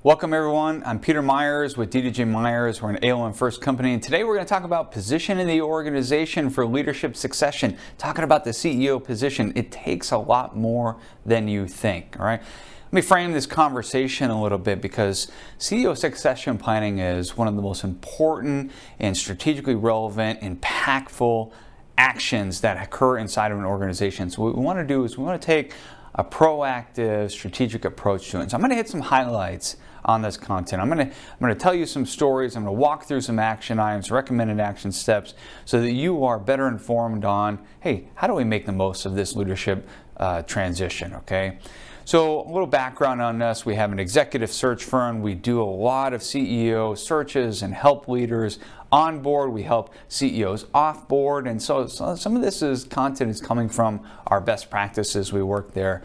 Welcome everyone, I'm Peter Myers with DDJ Myers. We're an AOM First company, and today we're going to talk about position in the organization for leadership succession. Talking about the CEO position, it takes a lot more than you think, all right? Let me frame this conversation a little bit because CEO succession planning is one of the most important and strategically relevant, impactful actions that occur inside of an organization. So what we want to do is we want to take a proactive, strategic approach to it. So I'm going to hit some highlights on this content. I'm going to tell you some stories. I'm going to walk through some action items, recommended action steps, so that you are better informed on, hey, how do we make the most of this leadership transition, okay? So a little background on us. We have an executive search firm. We do a lot of CEO searches and help leaders on board. We help CEOs off board. And so some of this content is coming from our best practices. We work there.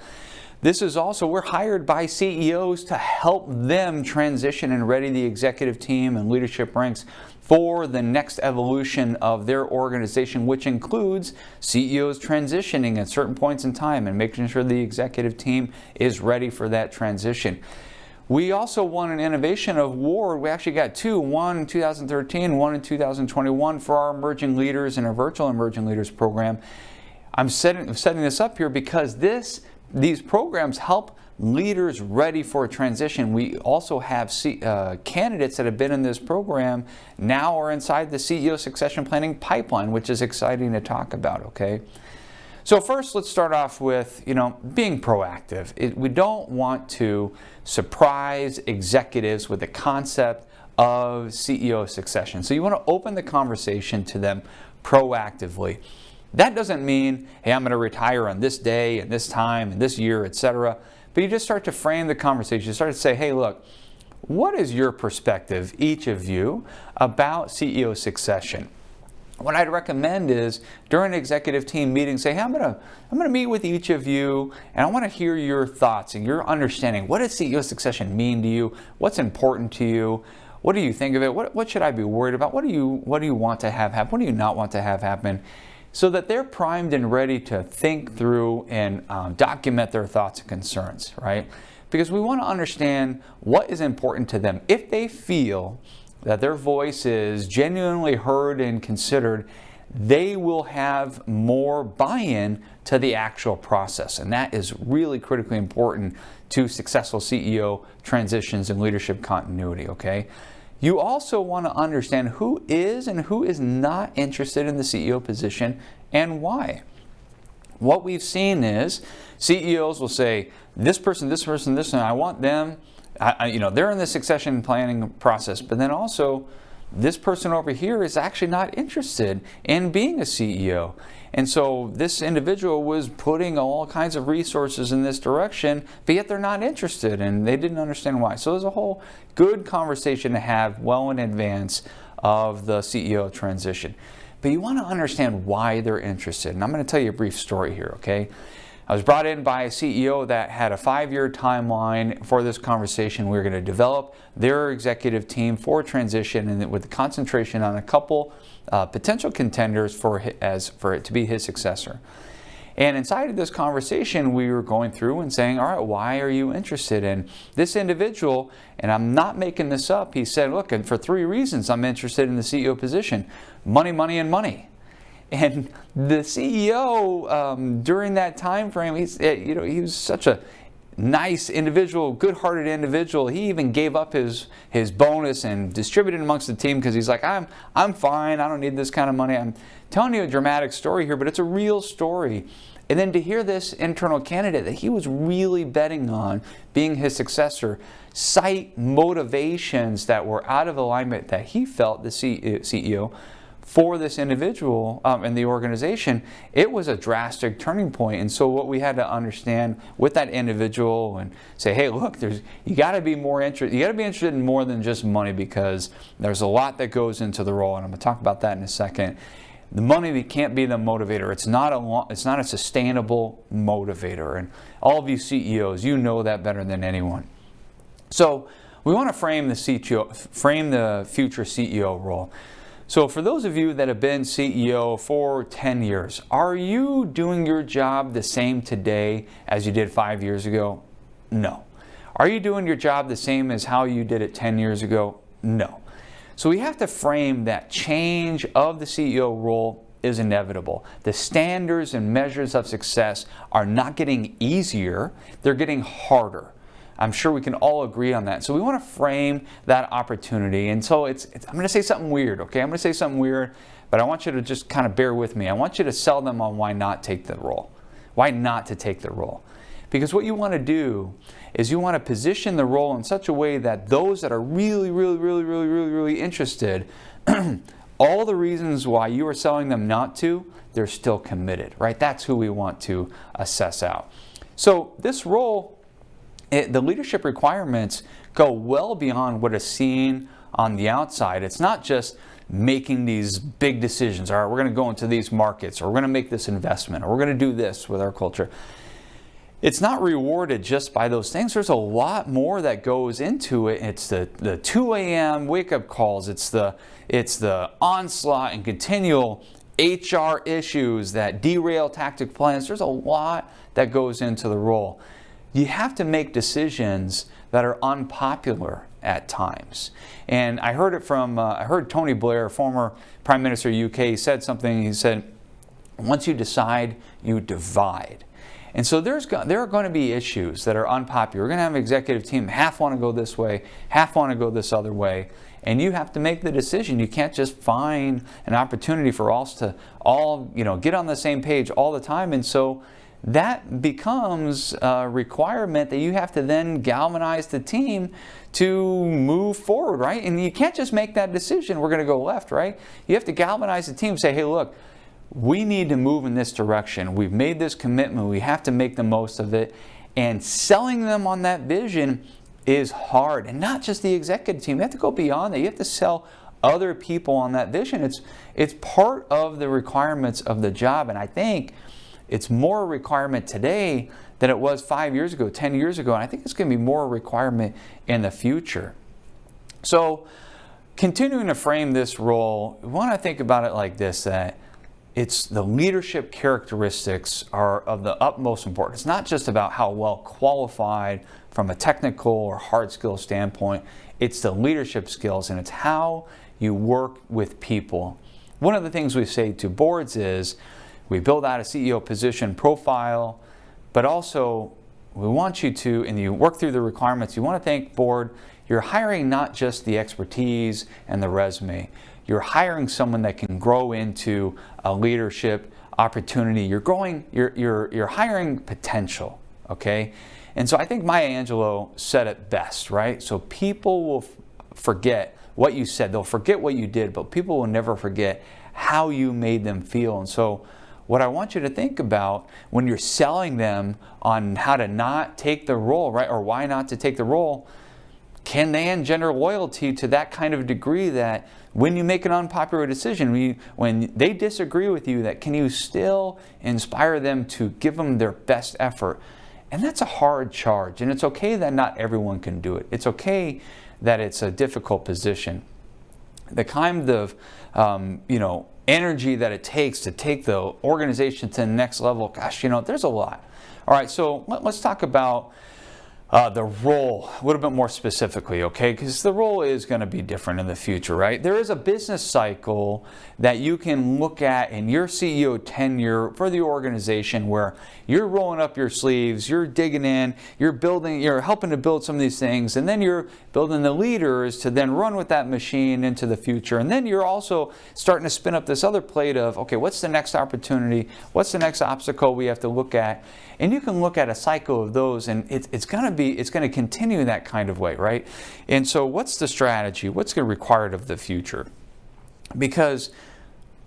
This is also, we're hired by CEOs to help them transition and ready the executive team and leadership ranks for the next evolution of their organization, which includes CEOs transitioning at certain points in time and making sure the executive team is ready for that transition. We also won an innovation award. We actually got two, one in 2013, one in 2021 for our emerging leaders in our virtual emerging leaders program. I'm setting this up here because these programs help leaders ready for a transition. We also have candidates that have been in this program now are inside the CEO succession planning pipeline, which is exciting to talk about, okay? So first, let's start off with, being proactive. We don't want to surprise executives with the concept of CEO succession. So you want to open the conversation to them proactively. That doesn't mean, hey, I'm going to retire on this day and this time and this year, etc. But you just start to frame the conversation. You start to say, hey, look, what is your perspective, each of you, about CEO succession? What I'd recommend is during an executive team meeting, say, hey, I'm going to meet with each of you, and I want to hear your thoughts and your understanding. What does CEO succession mean to you? What's important to you? What do you think of it? What should I be worried about? What do you want to have happen? What do you not want to have happen? So that they're primed and ready to think through and document their thoughts and concerns, right? Because we want to understand what is important to them. If they feel that their voice is genuinely heard and considered, they will have more buy-in to the actual process. And that is really critically important to successful CEO transitions and leadership continuity, okay? You also want to understand who is and who is not interested in the CEO position and why. What we've seen is CEOs will say, this person, and I want them, they're in the succession planning process, but then also this person over here is actually not interested in being a CEO. And so this individual was putting all kinds of resources in this direction, but yet they're not interested and they didn't understand why. So there's a whole good conversation to have well in advance of the CEO transition. But you want to understand why they're interested. And I'm going to tell you a brief story here, okay? I was brought in by a CEO that had a 5-year timeline for this conversation. We were going to develop their executive team for transition, and with the concentration on a couple potential contenders for it to be his successor. And inside of this conversation, we were going through and saying, all right, why are you interested in this individual? And I'm not making this up. He said, look, and for 3 reasons I'm interested in the CEO position: money, money, and money. And the CEO, during that time frame, he was such a nice individual, good-hearted individual. He even gave up his bonus and distributed amongst the team because he's like, I'm fine. I don't need this kind of money. I'm telling you a dramatic story here, but it's a real story. And then to hear this internal candidate that he was really betting on being his successor cite motivations that were out of alignment that he felt, the CEO, for this individual in the organization, it was a drastic turning point. And so what we had to understand with that individual and say, hey, look, you got to be more interested. You got to be interested in more than just money, because there's a lot that goes into the role, and I'm going to talk about that in a second. The money can't be the motivator. It's not a sustainable motivator. And all of you CEOs, you know that better than anyone. So we want to frame the future CEO role. So for those of you that have been CEO for 10 years, are you doing your job the same today as you did 5 years ago? No. Are you doing your job the same as how you did it 10 years ago? No. So we have to frame that change of the CEO role is inevitable. The standards and measures of success are not getting easier, they're getting harder. I'm sure we can all agree on that. So we want to frame that opportunity. And so I'm going to say something weird, okay? I'm going to say something weird, but I want you to just kind of bear with me. I want you to sell them on why not take the role. Why not to take the role? Because what you want to do is you want to position the role in such a way that those that are really interested, all the reasons why you are selling them not to, they're still committed, right? That's who we want to assess out. So this role, the leadership requirements go well beyond what is seen on the outside. It's not just making these big decisions. All right, we're going to go into these markets, or we're going to make this investment, or we're going to do this with our culture. It's not rewarded just by those things. There's a lot more that goes into it. It's the 2 a.m. wake-up calls. It's the onslaught and continual HR issues that derail tactic plans. There's a lot that goes into the role. You have to make decisions that are unpopular at times. And I heard it from, I heard Tony Blair, former Prime Minister of the UK, he said something. He said, once you decide, you divide. And so there are going to be issues that are unpopular. We're going to have an executive team, half want to go this way, half want to go this other way. And you have to make the decision. You can't just find an opportunity for us to all get on the same page all the time. And so that becomes a requirement that you have to then galvanize the team to move forward, right? And you can't just make that decision, we're going to go left, right? You have to galvanize the team, say, hey, look, we need to move in this direction. We've made this commitment. We have to make the most of it. And selling them on that vision is hard. And not just the executive team. You have to go beyond that. You have to sell other people on that vision. It's part of the requirements of the job. And I think it's more a requirement today than it was 5 years ago, 10 years ago. And I think it's going to be more a requirement in the future. So continuing to frame this role, we want to think about it like this, that it's the leadership characteristics are of the utmost importance. It's not just about how well qualified from a technical or hard skill standpoint. It's the leadership skills, and it's how you work with people. One of the things we say to boards is we build out a CEO position profile, but also we want you to, and you work through the requirements, you want to think, board, you're hiring not just the expertise and the resume. You're hiring someone that can grow into a leadership opportunity. You're hiring potential, okay? And so I think Maya Angelou said it best, right? So people will forget what you said. They'll forget what you did, but people will never forget how you made them feel. And so what I want you to think about when you're selling them on how to not take the role, right? Or why not to take the role, can they engender loyalty to that kind of degree that when you make an unpopular decision, when they disagree with you, that can you still inspire them to give them their best effort? And that's a hard charge. And it's okay that not everyone can do it. It's okay that it's a difficult position. The kind of energy that it takes to take the organization to the next level, gosh, there's a lot. All right, so let's talk about the role a little bit more specifically, okay? Because the role is going to be different in the future, right? There is a business cycle that you can look at in your CEO tenure for the organization where you're rolling up your sleeves, you're digging in, you're helping to build some of these things, and then you're building the leaders to then run with that machine into the future. And then you're also starting to spin up this other plate of, okay, what's the next opportunity? What's the next obstacle we have to look at? And you can look at a cycle of those, and it's going to continue that kind of way, right? And so what's the strategy? What's going to be required of the future? Because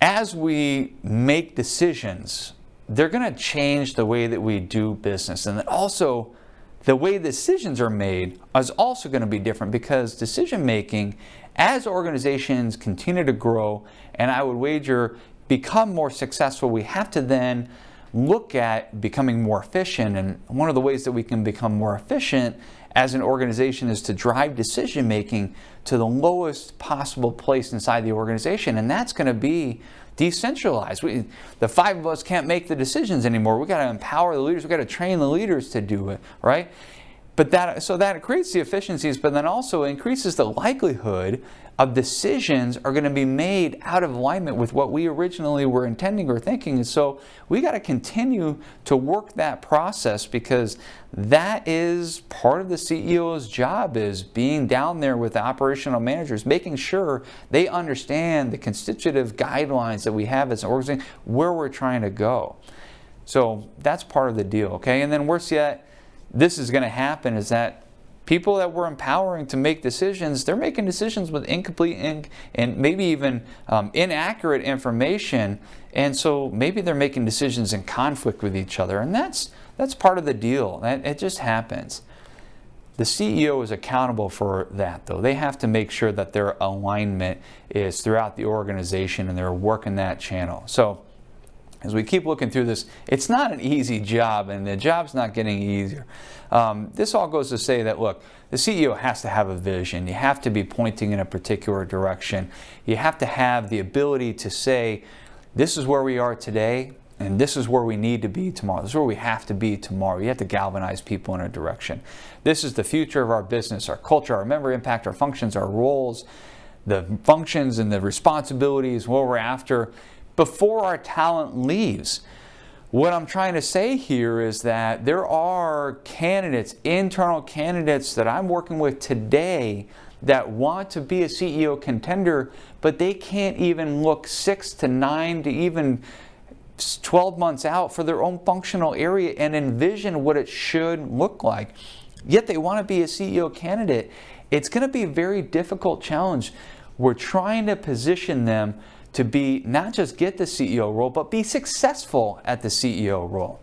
as we make decisions, they're going to change the way that we do business. And then also, the way decisions are made is also going to be different, because decision making, as organizations continue to grow, and I would wager become more successful, we have to then look at becoming more efficient. And one of the ways that we can become more efficient as an organization is to drive decision making to the lowest possible place inside the organization. And that's going to be decentralized. The five of us can't make the decisions anymore. We got to empower the leaders. We got to train the leaders to do it, right? But that creates the efficiencies, but then also increases the likelihood of decisions are going to be made out of alignment with what we originally were intending or thinking. And so we got to continue to work that process, because that is part of the CEO's job, is being down there with the operational managers, making sure they understand the constitutive guidelines that we have as an organization, where we're trying to go. So that's part of the deal, okay? And then worse yet, this is going to happen is that people that we're empowering to make decisions, they're making decisions with incomplete and maybe even inaccurate information. And so maybe they're making decisions in conflict with each other. And that's part of the deal. It just happens. The CEO is accountable for that, though. They have to make sure that their alignment is throughout the organization and they're working that channel. So as we keep looking through this, it's not an easy job, and the job's not getting easier. This all goes to say that, look, the CEO has to have a vision. You have to be pointing in a particular direction. You have to have the ability to say, this is where we are today, and this is where we need to be tomorrow. This is where we have to be tomorrow. You have to galvanize people in a direction. This is the future of our business, our culture, our member impact, our functions, our roles, the functions and the responsibilities, what we're after, before our talent leaves. What I'm trying to say here is that there are candidates, internal candidates that I'm working with today that want to be a CEO contender, but they can't even look 6 to 9 to even 12 months out for their own functional area and envision what it should look like. Yet they want to be a CEO candidate. It's going to be a very difficult challenge. We're trying to position them to be, not just get the CEO role, but be successful at the CEO role.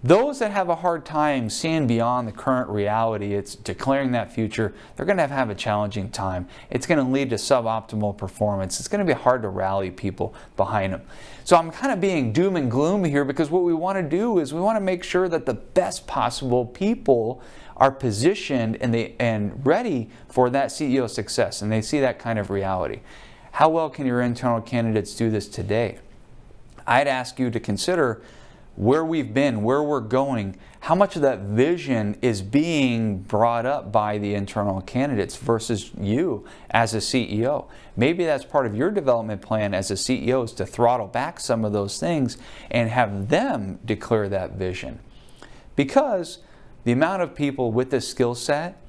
Those that have a hard time seeing beyond the current reality, it's declaring that future, they're going to have a challenging time. It's going to lead to suboptimal performance. It's going to be hard to rally people behind them. So I'm kind of being doom and gloom here, because what we want to do is we want to make sure that the best possible people are positioned and ready for that CEO success, and they see that kind of reality. How well can your internal candidates do this today? I'd ask you to consider where we've been, where we're going, how much of that vision is being brought up by the internal candidates versus you as a CEO. Maybe that's part of your development plan as a CEO, is to throttle back some of those things and have them declare that vision. Because the amount of people with this skill set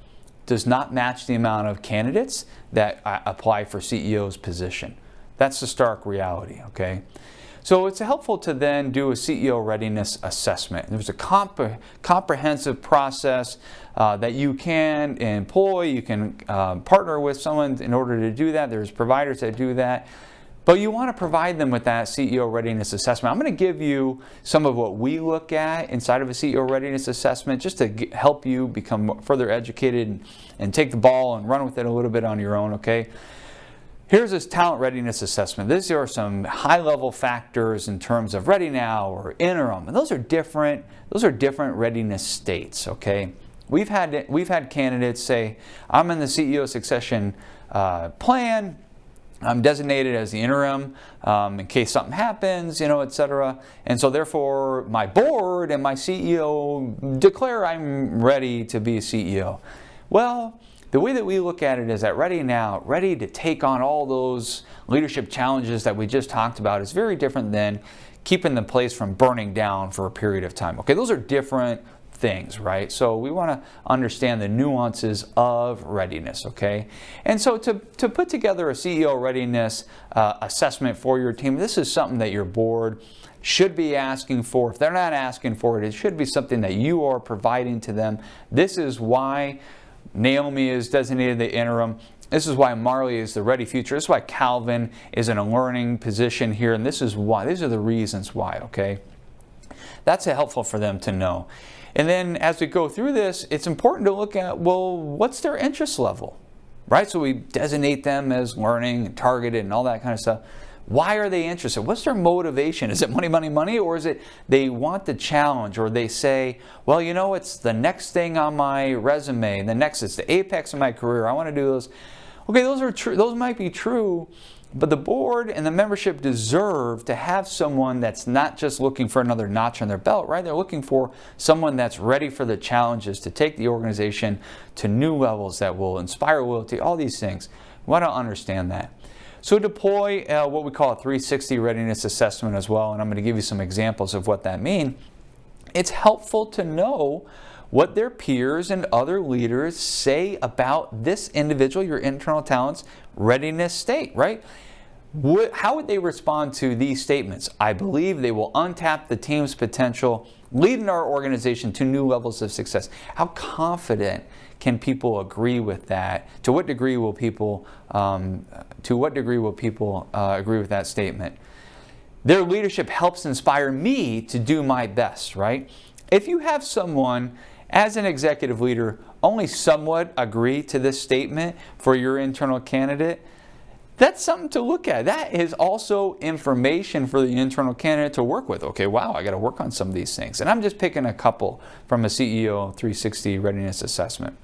does not match the amount of candidates that apply for CEO's position. That's the stark reality, okay? So it's helpful to then do a CEO readiness assessment. There's a comprehensive process that you can employ. You can partner with someone in order to do that. There's providers that do that. But you want to provide them with that CEO readiness assessment. I'm going to give you some of what we look at inside of a CEO readiness assessment, just to help you become further educated and take the ball and run with it a little bit on your own, okay? Here's this talent readiness assessment. These are some high-level factors in terms of ready now or interim. And those are different readiness states, okay? We've had candidates say, I'm in the CEO succession plan. I'm designated as the interim in case something happens, etc. And so therefore, my board and my CEO declare I'm ready to be a CEO. Well, the way that we look at it is that ready now, ready to take on all those leadership challenges that we just talked about, is very different than keeping the place from burning down for a period of time. Okay, those are different things, right? So we want to understand the nuances of readiness, okay? And so to put together a CEO readiness assessment for your team, this is something that your board should be asking for. If they're not asking for it, it should be something that you are providing to them. This is why Naomi is designated the interim. This is why Marley is the ready future. This is why Calvin is in a learning position here, and this is why. These are the reasons why, okay? That's helpful for them to know. And then as we go through this, it's important to look at, well, what's their interest level, right? So we designate them as learning and targeted and all that kind of stuff. Why are they interested? What's their motivation? Is it money, money, money? Or is it they want the challenge? Or they say, well, it's the next thing on my resume. It's the apex of my career. I want to do those. Okay, those are true. Those might be true. But the board and the membership deserve to have someone that's not just looking for another notch on their belt, right? They're looking for someone that's ready for the challenges to take the organization to new levels that will inspire loyalty, all these things. We want to understand that. So deploy what we call a 360 readiness assessment as well, and I'm going to give you some examples of what that means. It's helpful to know what their peers and other leaders say about this individual, your internal talent's readiness state, right? How would they respond to these statements? I believe they will untap the team's potential, leading our organization to new levels of success. How confident can people agree with that? To what degree will people agree with that statement? Their leadership helps inspire me to do my best, right? If you have someone as an executive leader only somewhat agree to this statement for your internal candidate, that's something to look at. That is also information for the internal candidate to work with. Okay, wow, I got to work on some of these things. And I'm just picking a couple from a CEO 360 readiness assessment.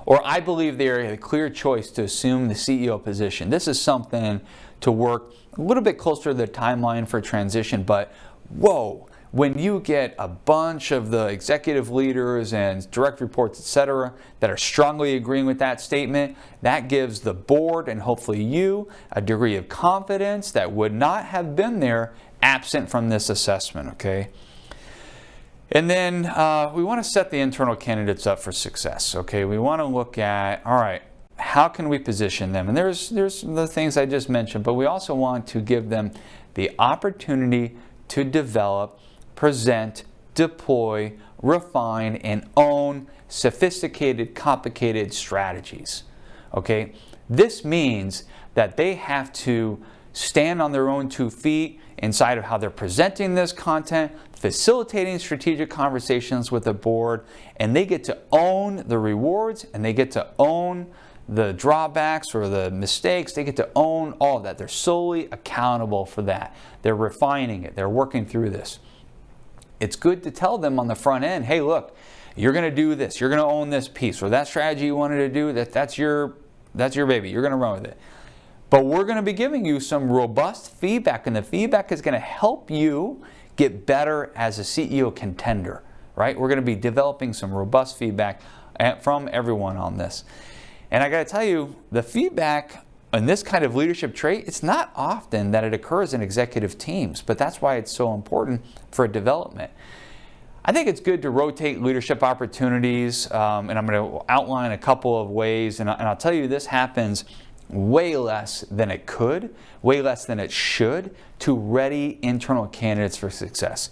Or I believe they are a clear choice to assume the CEO position. This is something to work a little bit closer to the timeline for transition, but whoa, when you get a bunch of the executive leaders and direct reports, etc., that are strongly agreeing with that statement, that gives the board and hopefully you a degree of confidence that would not have been there absent from this assessment, okay? And then we want to set the internal candidates up for success, okay? We want to look at, all right, how can we position them? And there's the things I just mentioned, but we also want to give them the opportunity to develop, present, deploy, refine, and own sophisticated, complicated strategies. Okay? This means that they have to stand on their own 2 feet inside of how they're presenting this content, facilitating strategic conversations with the board, and they get to own the rewards and they get to own the drawbacks or the mistakes. They get to own all of that. They're solely accountable for that. They're refining it. They're working through this. It's good to tell them on the front end, hey, look, you're going to do this. You're going to own this piece. Or that strategy you wanted to do, that's your baby. You're going to run with it. But we're going to be giving you some robust feedback, and the feedback is going to help you get better as a CEO contender, right? We're going to be developing some robust feedback from everyone on this. And I got to tell you, the feedback on this kind of leadership trait, it's not often that it occurs in executive teams, but that's why it's so important for development. I think it's good to rotate leadership opportunities, and I'm going to outline a couple of ways, and I'll tell you this happens way less than it could, way less than it should, to ready internal candidates for success.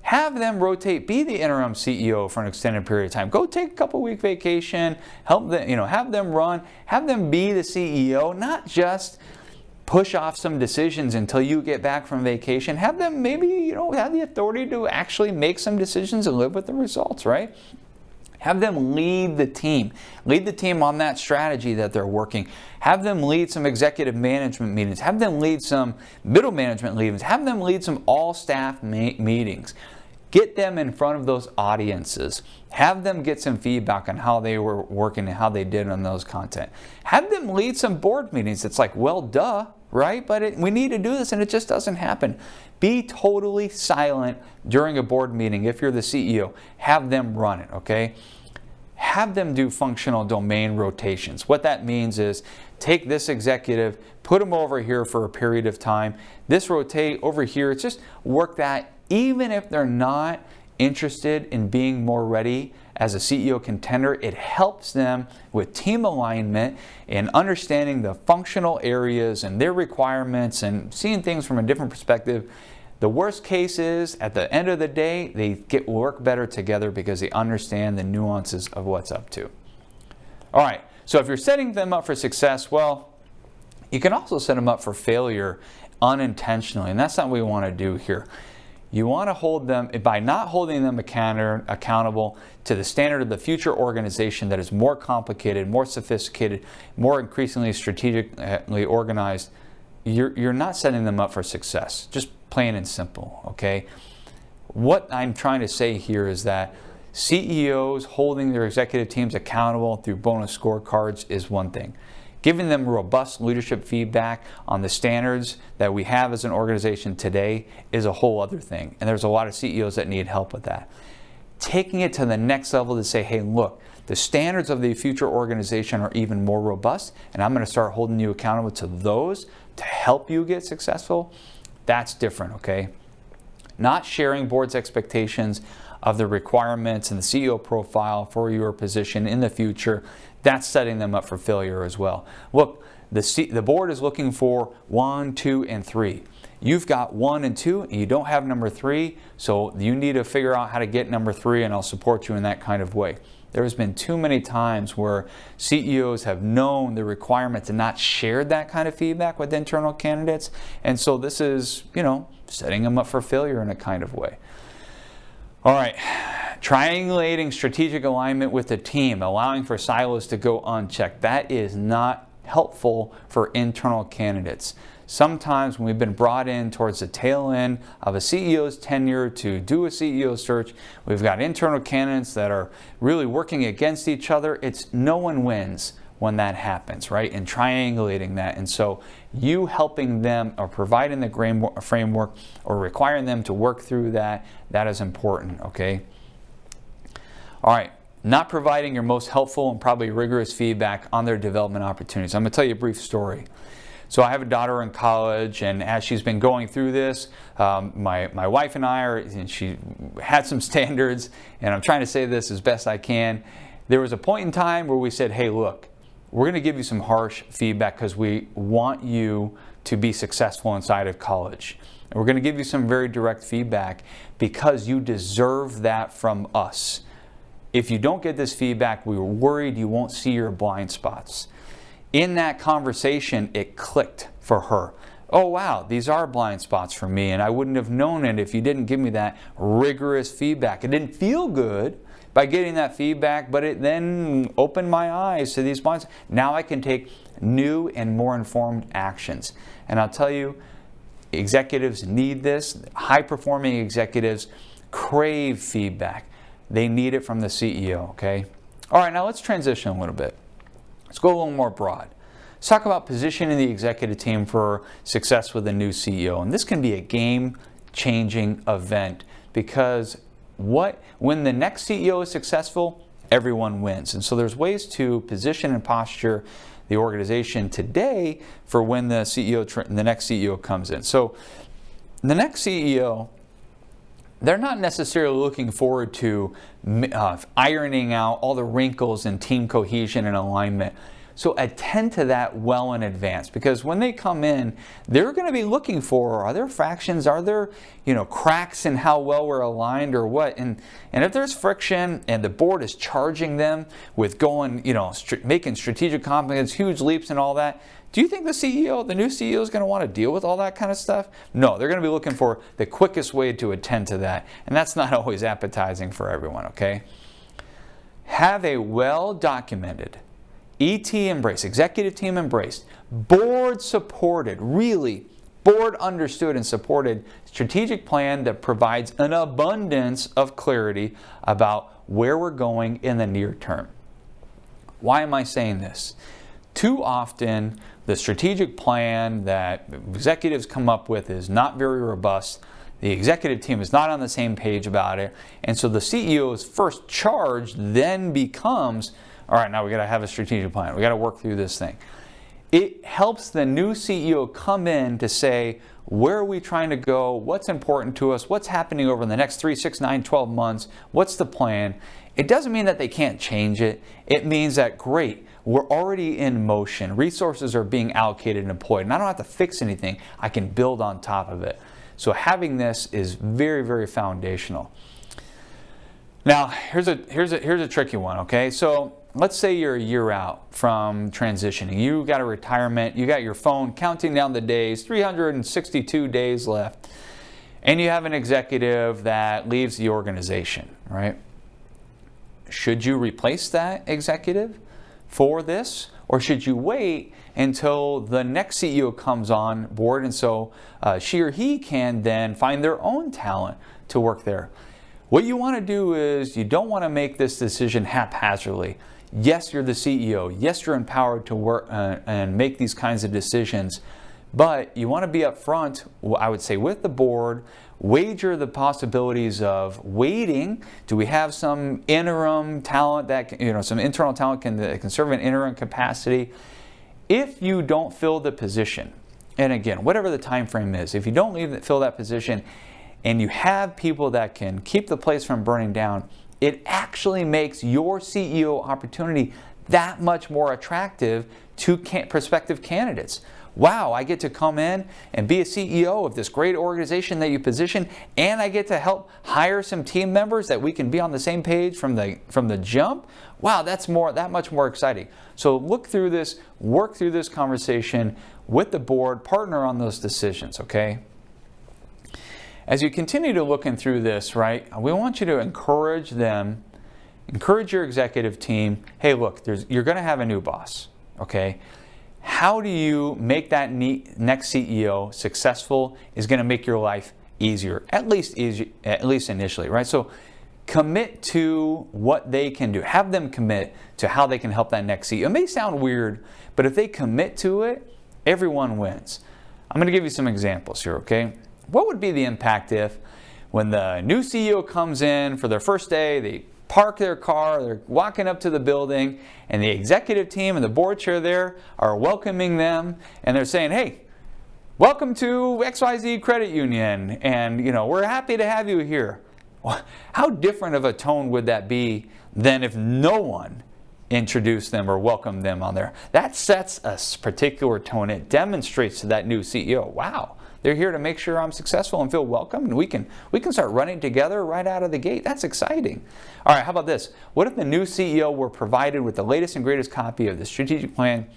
Have them rotate, be the interim CEO for an extended period of time. Go take a couple-week vacation, help them, have them run, have them be the CEO, not just push off some decisions until you get back from vacation. Have them maybe, have the authority to actually make some decisions and live with the results, right? Have them lead the team. Lead the team on that strategy that they're working. Have them lead some executive management meetings. Have them lead some middle management meetings. Have them lead some all-staff meetings. Get them in front of those audiences. Have them get some feedback on how they were working and how they did on those content. Have them lead some board meetings. It's like, well, duh, right? But we need to do this and it just doesn't happen. Be totally silent during a board meeting if you're the CEO. Have them run it, okay? Have them do functional domain rotations. What that means is take this executive, put them over here for a period of time. This rotate over here. It's just work that even if they're not interested in being more ready as a CEO contender, it helps them with team alignment and understanding the functional areas and their requirements and seeing things from a different perspective. The worst case is, at the end of the day, they work better together because they understand the nuances of what's up to. All right, so if you're setting them up for success, well, you can also set them up for failure unintentionally, and that's not what we want to do here. You want to hold them, by not holding them accountable to the standard of the future organization that is more complicated, more sophisticated, more increasingly strategically organized, you're not setting them up for success. Just plain and simple, okay? What I'm trying to say here is that CEOs holding their executive teams accountable through bonus scorecards is one thing. Giving them robust leadership feedback on the standards that we have as an organization today is a whole other thing. And there's a lot of CEOs that need help with that. Taking it to the next level to say, hey, look, the standards of the future organization are even more robust, and I'm going to start holding you accountable to those to help you get successful. That's different, okay? Not sharing board's expectations of the requirements and the CEO profile for your position in the future, that's setting them up for failure as well. Look, the board is looking for 1, 2, and 3. You've got 1 and 2, and you don't have number 3, so you need to figure out how to get number 3, and I'll support you in that kind of way. There's been too many times where CEOs have known the requirements and not shared that kind of feedback with internal candidates, and so this is, setting them up for failure in a kind of way. All right, triangulating strategic alignment with the team, allowing for silos to go unchecked. That is not helpful for internal candidates. Sometimes when we've been brought in towards the tail end of a CEO's tenure to do a CEO search, we've got internal candidates that are really working against each other. It's no one wins when that happens, right? And triangulating that. And so you helping them or providing the framework or requiring them to work through that, that is important, okay? All right, not providing your most helpful and probably rigorous feedback on their development opportunities. I'm going to tell you a brief story. So I have a daughter in college, and as she's been going through this, my wife and I and she had some standards, and I'm trying to say this as best I can. There was a point in time where we said, hey, look, we're going to give you some harsh feedback because we want you to be successful inside of college. And we're going to give you some very direct feedback because you deserve that from us. If you don't get this feedback, we were worried you won't see your blind spots. In that conversation, it clicked for her. Oh, wow, these are blind spots for me, and I wouldn't have known it if you didn't give me that rigorous feedback. It didn't feel good by getting that feedback, but it then opened my eyes to these blind spots. Now I can take new and more informed actions. And I'll tell you, executives need this. High-performing executives crave feedback. They need it from the CEO, okay? All right, now let's transition a little bit. Let's go a little more broad. Let's talk about positioning the executive team for success with a new CEO. And this can be a game-changing event because when the next CEO is successful, everyone wins. And so there's ways to position and posture the organization today for when the next CEO comes in. So the next CEO, they're not necessarily looking forward to ironing out all the wrinkles in team cohesion and alignment. So attend to that well in advance, because when they come in, they're going to be looking for, are there fractions, are there cracks in how well we're aligned or what? And if there's friction and the board is charging them with going, making strategic competence, huge leaps and all that, do you think the new CEO is going to want to deal with all that kind of stuff? No, they're going to be looking for the quickest way to attend to that. And that's not always appetizing for everyone, okay? Have a well-documented, ET embraced, executive team embraced, board supported, really board understood and supported strategic plan that provides an abundance of clarity about where we're going in the near term. Why am I saying this? Too often, the strategic plan that executives come up with is not very robust. The executive team is not on the same page about it. And so the CEO's first charge then becomes, all right, now we got to have a strategic plan. We got to work through this thing. It helps the new CEO come in to say, where are we trying to go? What's important to us? What's happening over the next 3, 6, 9, 12 months? What's the plan? It doesn't mean that they can't change it. It means that, great, we're already in motion. Resources are being allocated and deployed. And I don't have to fix anything. I can build on top of it. So having this is very, very foundational. Now, here's a tricky one, okay? So let's say you're a year out from transitioning. You got a retirement. You got your phone counting down the days, 362 days left. And you have an executive that leaves the organization, right? Should you replace that executive for this? Or should you wait until the next CEO comes on board and so she or he can then find their own talent to work there? What you want to do is you don't want to make this decision haphazardly. Yes, you're the CEO. Yes, you're empowered to work and make these kinds of decisions. But you want to be upfront, I would say, with the board, wager the possibilities of waiting. Do we have some interim talent that, some internal talent that can serve an interim capacity? If you don't fill the position, and again, whatever the time frame is, if you don't fill that position and you have people that can keep the place from burning down, it actually makes your CEO opportunity that much more attractive to prospective candidates. Wow, I get to come in and be a CEO of this great organization that you position, and I get to help hire some team members that we can be on the same page from the jump. Wow, that's that much more exciting. So look through this, work through this conversation with the board, partner on those decisions, okay? As you continue to looking through this, right, we want you to encourage them, encourage your executive team. Hey, look, you're going to have a new boss, okay? How do you make that next CEO successful is going to make your life easier, at least initially, right? So commit to what they can do. Have them commit to how they can help that next CEO. It may sound weird, but if they commit to it, everyone wins. I'm going to give you some examples here, okay? What would be the impact if when the new CEO comes in for their first day, they park their car, they're walking up to the building, and the executive team and the board chair there are welcoming them, and they're saying, hey, welcome to XYZ Credit Union, and we're happy to have you here. How different of a tone would that be than if no one introduced them or welcomed them on there? That sets a particular tone. It demonstrates to that new CEO, wow, they're here to make sure I'm successful and feel welcome, and we can start running together right out of the gate. That's exciting. All right, how about this? What if the new CEO were provided with the latest and greatest copy of the strategic plan,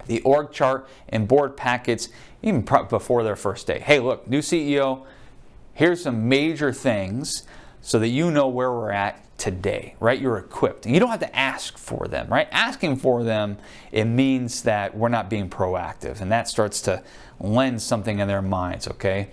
the org chart, and board packets even before their first day? Hey, look, new CEO, here's some major things so that you know where we're at today, right? You're equipped. You don't have to ask for them, right? Asking for them, it means that we're not being proactive, and that starts to lend something in their minds, okay?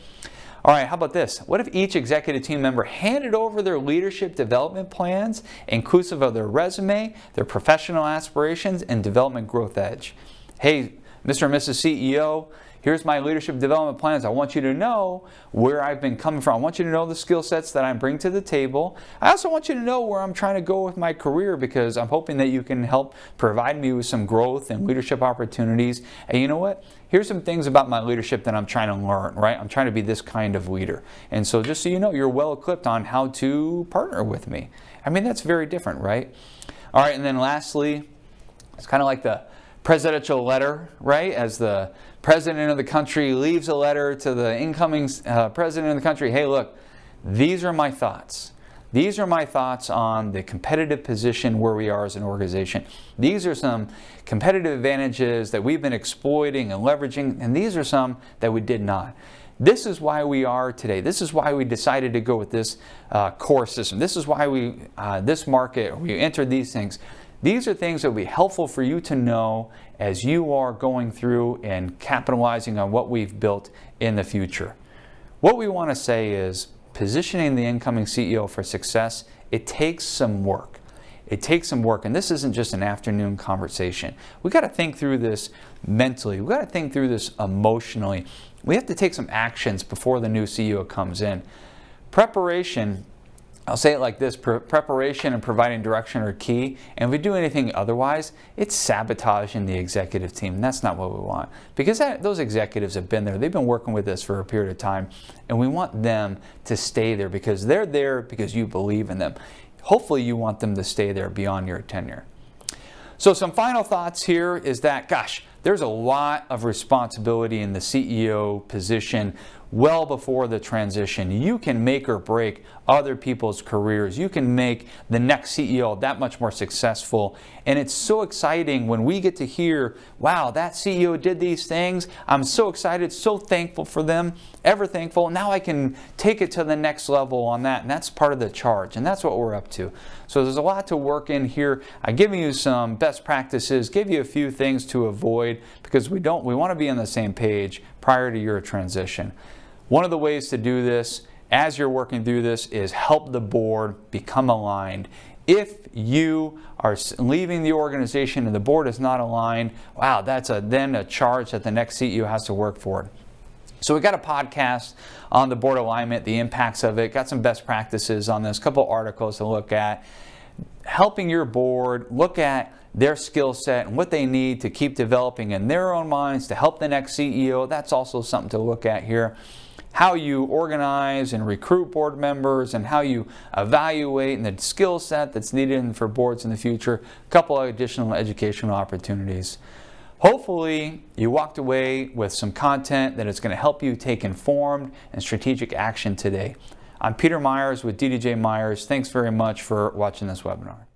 All right, how about this? What if each executive team member handed over their leadership development plans, inclusive of their resume, their professional aspirations, and development growth edge? Hey, Mr. and Mrs. CEO, here's my leadership development plans. I want you to know where I've been coming from. I want you to know the skill sets that I bring to the table. I also want you to know where I'm trying to go with my career, because I'm hoping that you can help provide me with some growth and leadership opportunities. And you know what? Here's some things about my leadership that I'm trying to learn, right? I'm trying to be this kind of leader. And so just so you know, you're well equipped on how to partner with me. I mean, that's very different, right? All right, and then lastly, it's kind of like the presidential letter, right? As the president of the country leaves a letter to the incoming president of the country, hey, look, these are my thoughts. These are my thoughts on the competitive position where we are as an organization. These are some competitive advantages that we've been exploiting and leveraging, and these are some that we did not. This is why we are today. This is why we decided to go with this core system. This is why this market, we entered these things. These are things that will be helpful for you to know as you are going through and capitalizing on what we've built in the future. What we want to say is positioning the incoming CEO for success, it takes some work. It takes some work, and this isn't just an afternoon conversation. We've got to think through this mentally. We've got to think through this emotionally. We have to take some actions before the new CEO comes in. Preparation, I'll say it like this, preparation and providing direction are key, and if we do anything otherwise, it's sabotaging the executive team, and that's not what we want. Because those executives have been there, they've been working with us for a period of time, and we want them to stay there because they're there because you believe in them. Hopefully you want them to stay there beyond your tenure. So some final thoughts here is that, gosh, there's a lot of responsibility in the CEO position well before the transition. You can make or break other people's careers. You can make the next CEO that much more successful. And it's so exciting when we get to hear, wow, that CEO did these things. I'm so excited, so thankful for them, ever thankful. Now I can take it to the next level on that. And that's part of the charge. And that's what we're up to. So there's a lot to work in here. I'm giving you some best practices, give you a few things to avoid because we want to be on the same page prior to your transition. One of the ways to do this as you're working through this is help the board become aligned. If you are leaving the organization and the board is not aligned, wow, that's then a charge that the next CEO has to work for. So we got a podcast on the board alignment, the impacts of it, got some best practices on this, a couple articles to look at, helping your board look at their skill set and what they need to keep developing in their own minds to help the next CEO. That's also something to look at here. How you organize and recruit board members and how you evaluate and the skill set that's needed for boards in the future. A couple of additional educational opportunities. Hopefully you walked away with some content that is going to help you take informed and strategic action today. I'm Peter Myers with DDJ Myers. Thanks very much for watching this webinar.